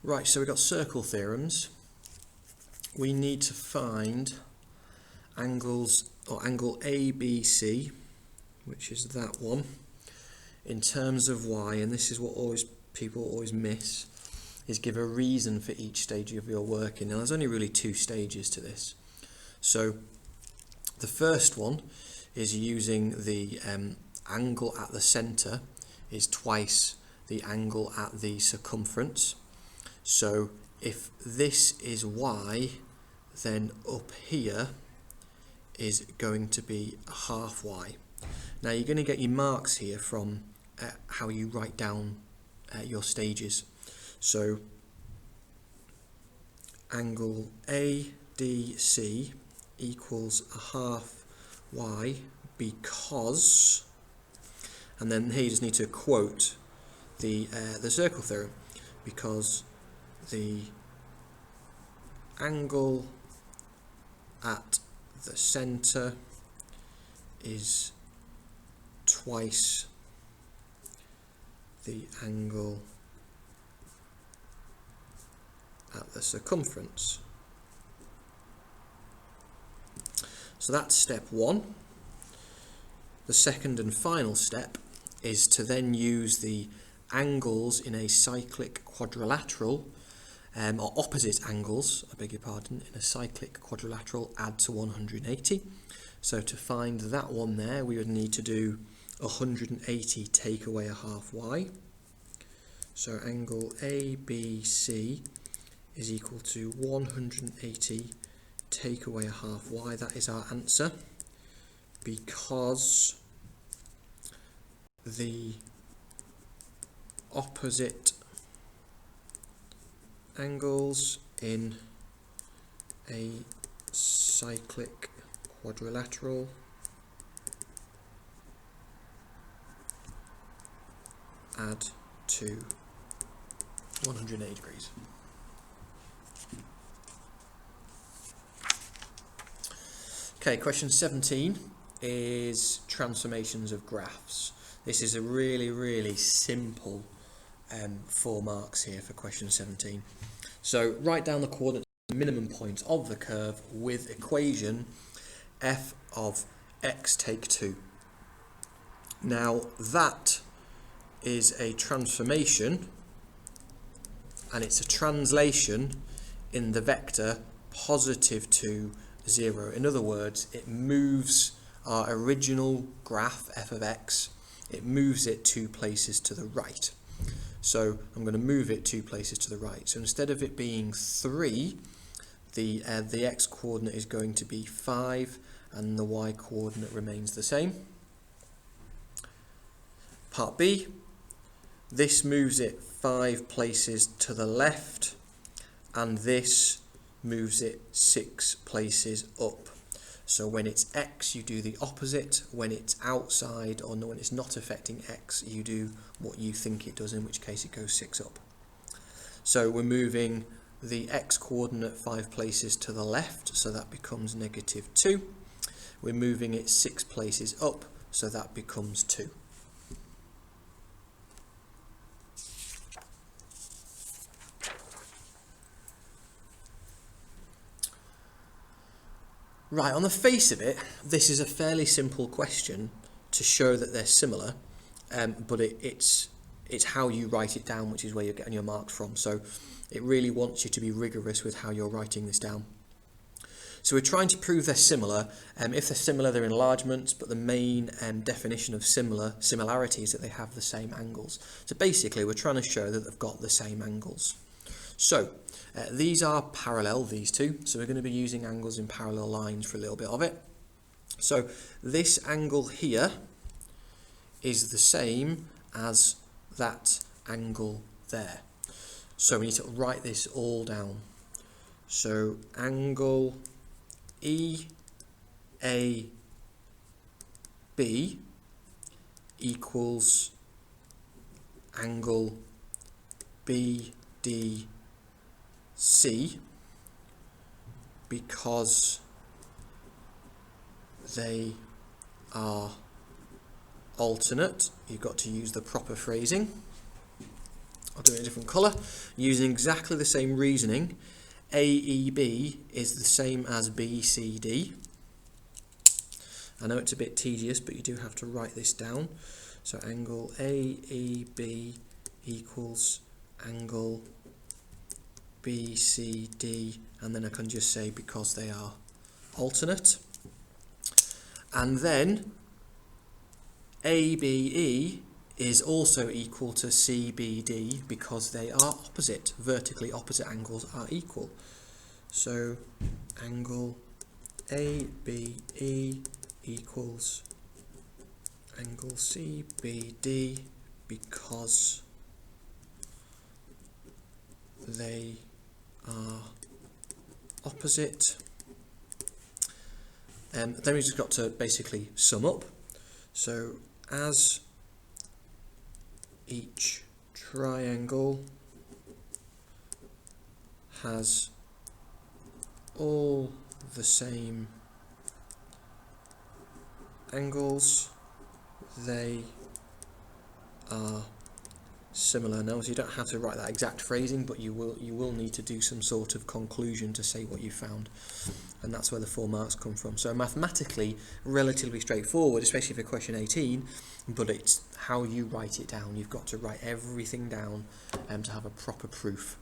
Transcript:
Right, so we've got circle theorems. We need to find angles, or angle ABC, which is that one, in terms of y, and this is what people always miss, is give a reason for each stage of your working. Now there's only really two stages to this. So the first one is using the angle at the centre is twice the angle at the circumference. So if this is y, then up here is going to be half y. Now you're going to get your marks here from how you write down your stages. So angle ADC equals a half y because, and then here you just need to quote the circle theorem, because the angle at the centre is twice the angle at the circumference. So that's step one. The second and final step is to then use the angles in a cyclic quadrilateral, or opposite angles, I beg your pardon, in a cyclic quadrilateral add to 180. So to find that one there, we would need to do 180 take away a half y. So angle ABC is equal to 180 take away a half y. That is our answer, because the opposite angles in a cyclic quadrilateral add to 180 degrees. Okay, question 17 is transformations of graphs. This is a really simple 4 marks here for question 17. So write down the coordinates of the minimum point of the curve with equation f of x take 2. Now that is a transformation, and it's a translation in the vector positive 2, 0. In other words, it moves our original graph f of x, it moves it 2 places to the right. So I'm going to move it 2 places to the right. So instead of it being 3, the x coordinate is going to be 5, and the y coordinate remains the same. Part B, this moves it 5 places to the left, and this moves it 6 places up. So when it's x, you do the opposite. When it's outside, or when it's not affecting x, you do what you think it does, in which case it goes 6 up. So we're moving the x coordinate 5 places to the left, so that becomes -2. We're moving it 6 places up, so that becomes 2. Right, on the face of it, this is a fairly simple question to show that they're similar, but it's how you write it down, which is where you're getting your marks from. So it really wants you to be rigorous with how you're writing this down. So we're trying to prove they're similar. If they're similar, they're enlargements, but the main definition of similarity is that they have the same angles. So basically, we're trying to show that they've got the same angles. So these are parallel, these two, so we're going to be using angles in parallel lines for a little bit of it. So this angle here is the same as that angle there. So we need to write this all down. So angle EAB equals angle BDC, because they are alternate. You've got to use the proper phrasing I'll do it in a different colour. Using exactly the same reasoning, AEB is the same as BCD. I know it's a bit tedious, but you do have to write this down. So angle AEB equals angle BCD, and then I can just say because they are alternate. And then ABE is also equal to CBD because they are opposite. Vertically opposite angles are equal. So angle ABE equals angle CBD because they are opposite. Then we've just got to basically sum up. So as each triangle has all the same angles, they are similar. Now, so you don't have to write that exact phrasing, but you will need to do some sort of conclusion to say what you found, and that's where the 4 marks come from. So mathematically, relatively straightforward, especially for question 18, but it's how you write it down. You've got to write everything down to have a proper proof.